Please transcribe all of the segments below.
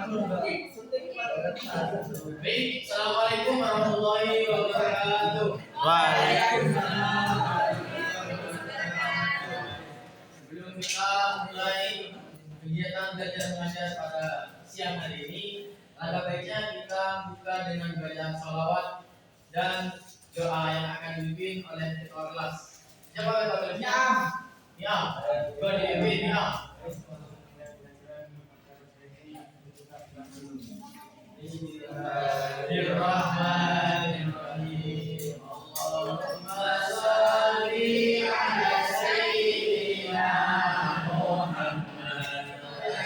Baik, assalamualaikum warahmatullahi wabarakatuh. Waalaikumsalam. Sebelum kita mulai kegiatan belajar mengajar pada siang hari ini, ada baiknya kita buka dengan bacaan salawat dan doa yang akan dipimpin oleh ketua kelas. Siapa ketua kelasnya? Ya, gua dipimpin ya. Bismillahirrahmanirrahim. Allahumma sholli ala sayyidina Muhammad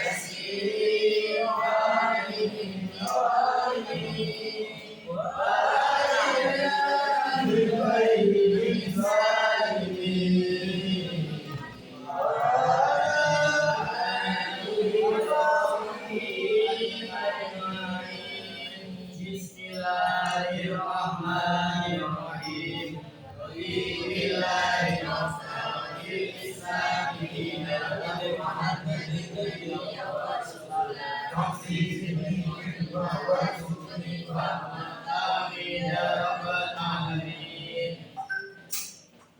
Bismillahirrahmanirrahim.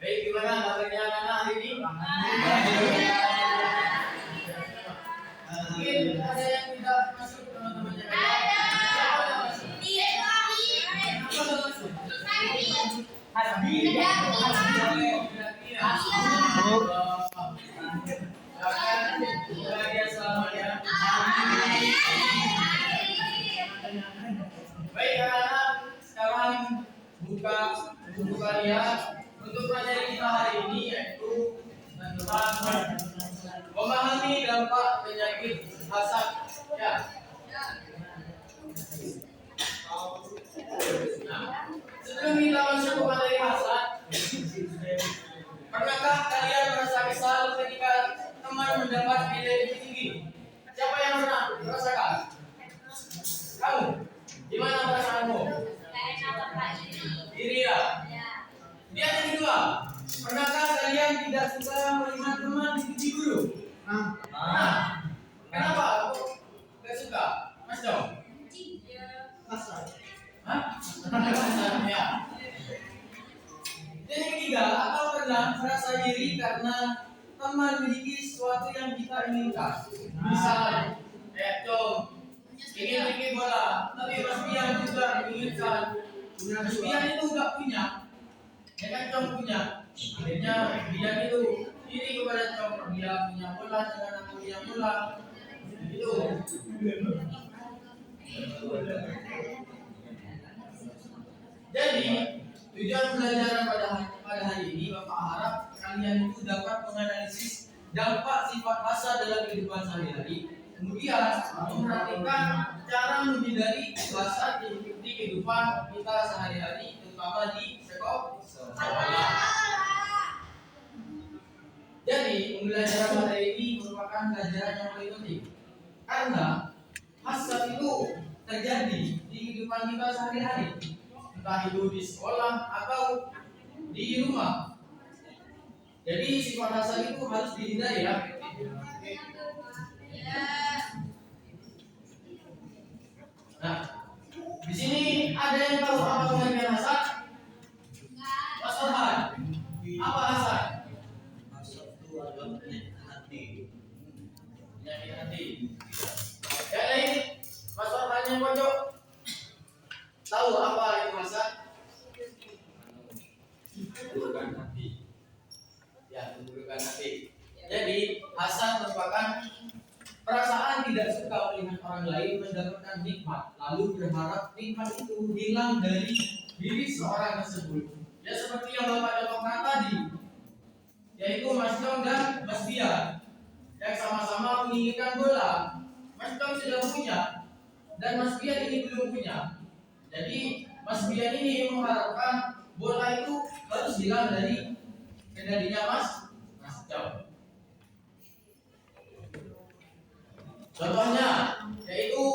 Baik, gimana kabarnya anak-anak hari ini? Mungkin ada yang tidak masuk teman-temannya. Baik anak-anak, sekarang buka buku kalian untuk materi kita hari ini, yaitu tentang memahami dampak penyakit hasad. Ya. Nah, sebelum kita masuk ke materi hasad, pernahkah kalian merasa kesal ketika teman mendapat nilai lebih tinggi? Siapa yang pernah merasakan? Kamu? Gimana perasaanmu? Iri ya? Yang kedua, pernahkah kalian tidak suka melihat teman dipuji guru? Kenapa? Gak suka? Mas dong? Hah? Ya. Dan yang ketiga, atau pernah merasa iri karena teman memiliki sesuatu yang kita inginkan? Misalnya, ingin bikin bola, tapi Mas Bian juga menginginkan. Mas Bian itu nggak punya, ya kan Cong punya. Akhirnya Bian itu iri kepada Cong, dia punya bola dengan aku punya bola. Itu. Jadi tujuan pembelajaran pada hari ini, Bapak harap kalian itu dapat menganalisis dampak sifat hasad dalam kehidupan sehari-hari. Kemudian memperhatikan cara menghindari hasad di kehidupan kita sehari-hari, terutama di sekolah. Jadi pembelajaran materi ini merupakan pelajaran yang paling penting karena hasad itu terjadi di kehidupan kita sehari-hari, entah itu di sekolah atau di rumah. Jadi sifat hasad itu harus dihindari ya. Nah, di sini ada yang tahu apa pengertian hasad? Mas Orhan, apa hasad? Hasad itu adalah penyakit hati. Penyakit hati. Ya ini, Mas Orhan yang pojok. Tahu apa itu hasad? Bukan hati. Ya, memburukan hati. Jadi hasad merupakan perasaan tidak suka melihat orang lain mendapatkan nikmat, lalu berharap nikmat itu hilang dari diri seorang tersebut. Ya seperti yang Bapak contohkan tadi, yaitu Mas Dong dan Mas Bian yang sama-sama menginginkan bola. Mas Dong sudah punya dan Mas Bian ini belum punya. Jadi Mas Bian ini mengharapkan bola itu harus hilang dari kendalinya Mas Dong. Contohnya yaitu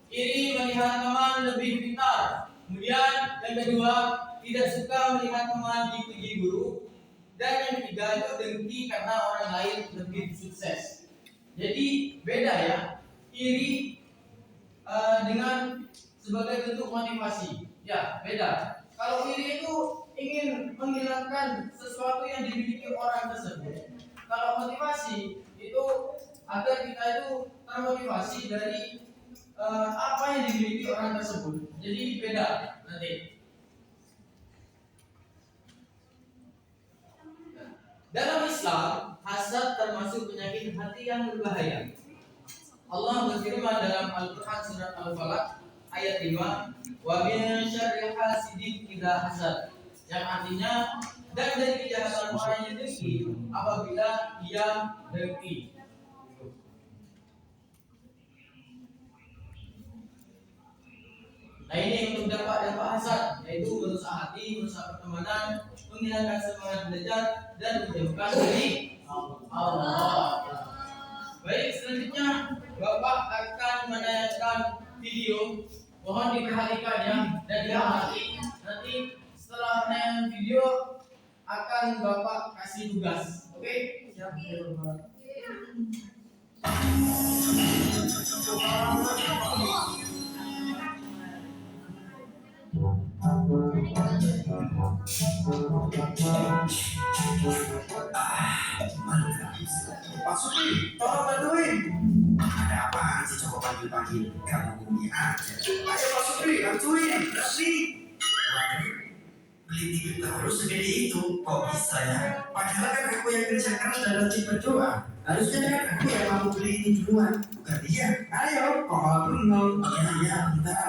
iri melihat teman lebih pintar. Kemudian yang kedua, tidak suka melihat teman dipuji guru. Dan yang ketiga itu dengki karena orang lain lebih sukses. Jadi beda ya. Iri dengan sebagai bentuk motivasi. Ya, beda. Kalau iri itu ingin menghilangkan sesuatu yang dimiliki orang tersebut. Kalau motivasi itu agar kita itu termotivasi dari apa yang dimiliki orang tersebut. Jadi beda nanti. Dalam Islam, hasad termasuk penyakit hati yang berbahaya. Allah berfirman dalam Al-Quran surat Al-Falaq ayat 5, wa min syarri hasidin idza hasad, yang artinya dan dari kejahatan orang yang dengki apabila dia dengki. Nah, ini untuk dampak-dampak hasad, yaitu merusak hati, merusak pertemanan, menghilangkan semangat belajar dan menjauhkan dari Allah. Baik, selanjutnya Bapak akan menayangkan video. Mohon diperhatikan ya dan diamati. Nanti setelah menayangkan video akan Bapak kasih tugas. Oke? Siap, Bapak. Pak Supri, tolong bantuin. Ada apaan sih coba panggil-panggil? Kamu bumi aja. Ayo Pak Supri, bantuin. Bersih. Waduh, beli TV terus segede itu. Kok bisa ya? Padahal kan aku yang kerja keras dan rajin berdoa. Harusnya kan aku yang mau beli ini duluan. Bukan dia. Ayo, kok malah bengong. Ya, bentar.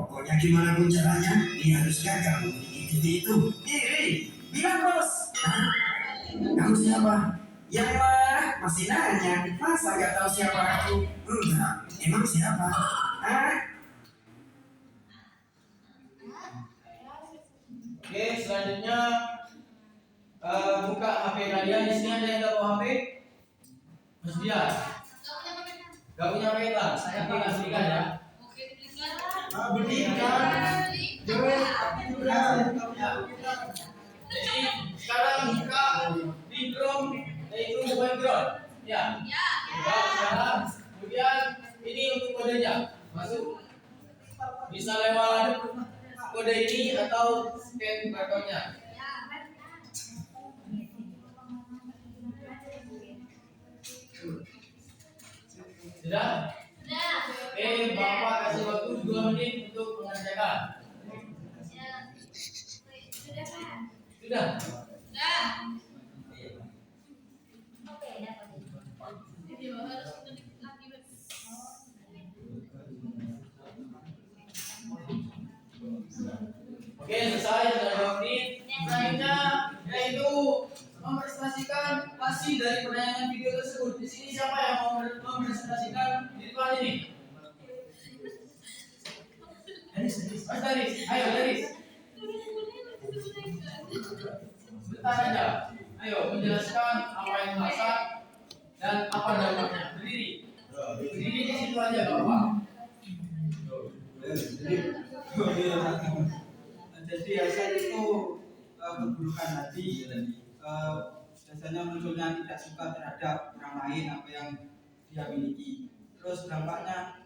Pokoknya gimana pun caranya, dia harus gagal memiliki TV itu. Iri, bilang bos. Hah? Kamu siapa? Ya lah, masih nanya. Masa gak tahu siapa aku? Enggak, emang siapa? Hah? Oke, selanjutnya buka HP kalian. Di sini ada yang nggak bawa HP? Mas Dia, nggak punya peta. Saya tinggal belikan ya. Belikan. Jadi sekarang buka di Chrome, yaitu mobile ground. Ya. Buka sekarang. Kemudian ini untuk kodenya. Masuk. Bisa lewat kode ini atau scan barcode-nya. Sudah? Oke, Bapak kasih waktu 2 menit untuk mengerjakan. Sudah? Oke, selesai. Sudah 2 menit. Selanjutnya yaitu mempresentasikan hasil dari penayangan video tersebut. Di sini siapa yang mau mempresentasikan di depan ini? Mas Daris, ayo Daris. Bentar aja. Ayo menjelaskan apa yang masak dan apa dampaknya. Berdiri. Berdiri di situ aja, Bapak. Jadi hasad itu keburukan hati, biasanya munculnya tidak suka terhadap orang lain apa yang dia miliki. Terus dampaknya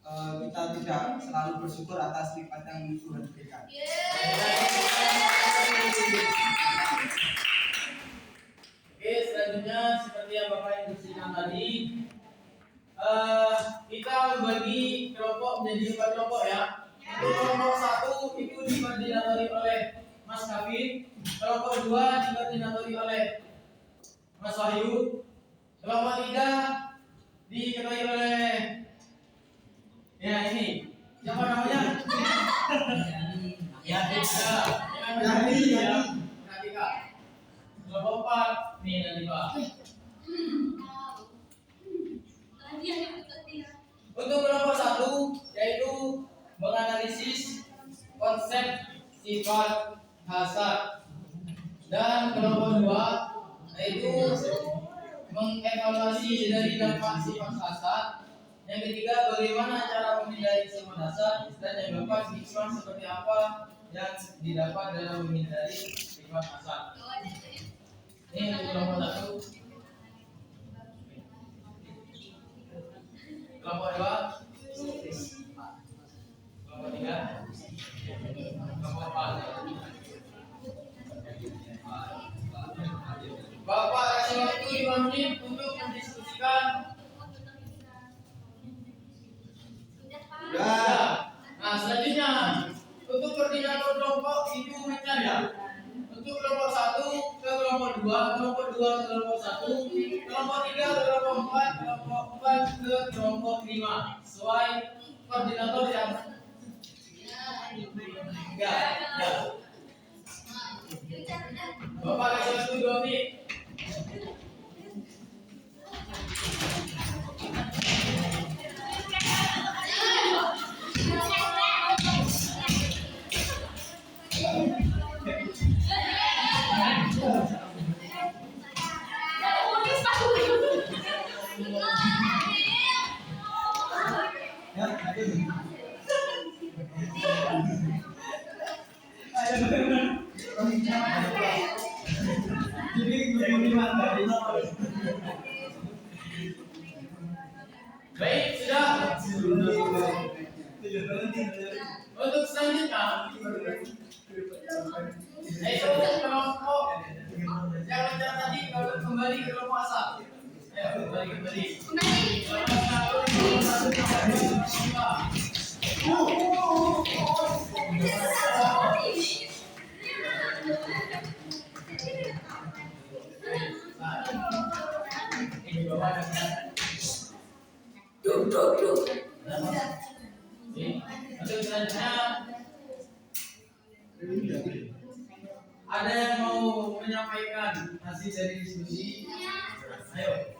kita tidak selalu bersyukur atas nikmat yang Tuhan berikan. Oke, selanjutnya seperti yang Bapak instruksikan tadi, kita membagi kelompok menjadi 4 kelompok ya. Untuk kelompok 1 itu dikoordinatori oleh Mas Kavin, kelompok 2 dikoordinatori oleh Mas Wahyu, kelompok 3 diketuai oleh ya ini siapa namanya? Ya, Nadika. Kelompok 4 nih Nadika. Untuk kelompok 1 yaitu menganalisis konsep sifat hasad, dan kelompok 2 yaitu mengevaluasi dari dampak sifat hasad. Yang ketiga, bagaimana cara menghindari sifat hasad, dan yang keempat, hikmah seperti apa yang didapat dalam menghindari sifat hasad. Ini untuk kelompok 1. Kelompok 2 5. Sesuai koordinator yang enggak. Bapak kasih waktu 2 menit. Baik, sudah. Untuk selanjutnya, kelompok yang lancar tadi kalau kembali ke kelompok asal. Ayo, kembali. Untuk selanjutnya, ada yang mau menyampaikan hasil dari diskusi? Ayo,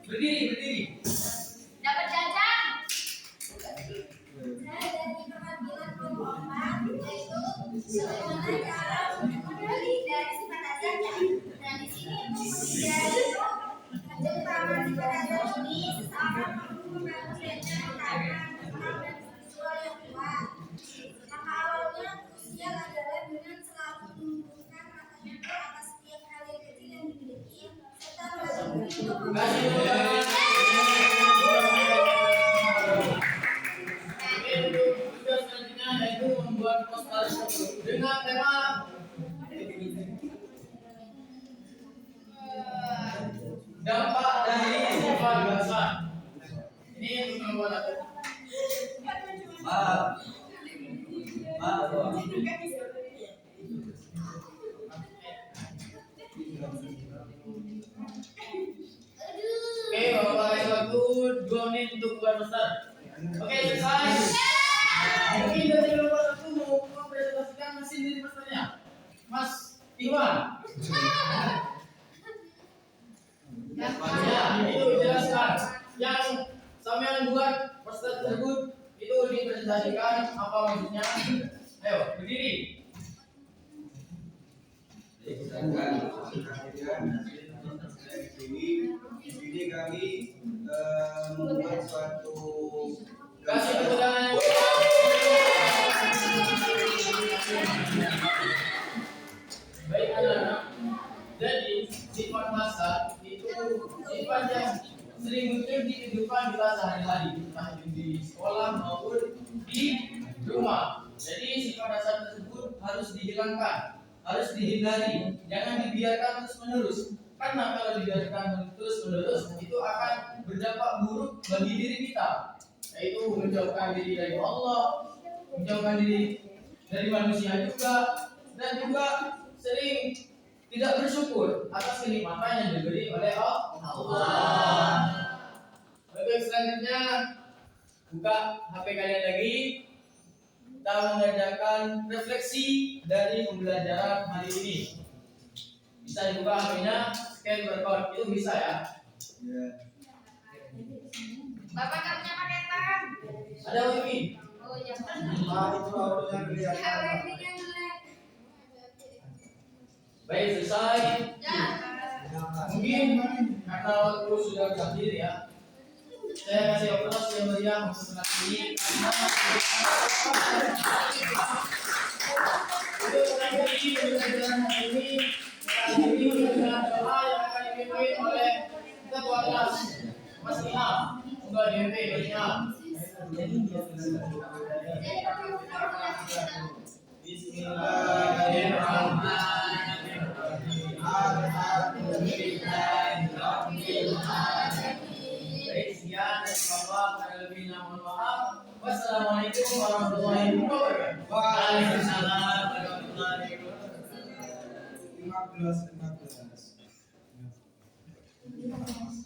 berdiri. Dapat jajan. Saya dari perwakilan kelompok 4, yaitu bagaimana cara menghindari dari sifat azab. Dan di sini untuk menghindari pencemaran sifat azab ini, seseorang perlu membangun jajan karena memang dan seksual yang kuat. Maka awalnya usia adalah dengan selalu menumbuhkan rasa syukur atas setiap hal yang kecil yang dimiliki, serta belajar untuk Tugas selanjutnya yaitu membuat poster dengan tema dampak dari sifat dasar. Ini untuk membuat apa? Oke, Bapak kasih waktu 2 menit untuk buat poster. Oke, selesai. Mungkin dari kelompok 1 mau mempresentasikan mesin dari posternya. Mas Iwan. Ya, itu jelaskan. Yang sampean buat poster tersebut itu dipresentasikan apa maksudnya? Ayo, berdiri. Ini kami membuat suatu Kasih tepuk tangan. Baik anak-anak. Jadi sifat hasad itu sifat yang sering muncul di kehidupan kita sehari-hari, entah itu di sekolah maupun di rumah. Jadi sifat hasad tersebut harus dihilangkan, harus dihindari, jangan dibiarkan terus-menerus. Karena kalau dibiarkan terus-menerus itu akan berdampak buruk bagi diri kita, yaitu menjauhkan diri dari Allah, menjauhkan diri dari manusia juga, dan juga sering tidak bersyukur atas kenikmatan yang diberi oleh Allah. Oke, selanjutnya buka HP kalian lagi. Kita mengerjakan refleksi dari pembelajaran hari ini. Bisa dibuka HP-nya, scan barcode itu bisa ya. Bapak nggak punya paketan. Ada wifi. Oh iya. itu awalnya kelihatan. Baik, selesai. Ya. Mungkin karena waktu sudah berakhir ya, saya kasih aplaus yang meriah untuk mengakhiri untuk mengakhiri pembelajaran hari ini. Ini dengan doa yang akan dipimpin oleh ketua kelas Mas Ilham. Semoga dipimpin Mas Ilham. Bismillahirrahmanirrahim. Baik, sekian dari Bapak, ada lebihnya mohon maaf. Wassalamualaikum warahmatullahi wabarakatuh. Waalaikumsalam warahmatullahi wabarakatuh. 15.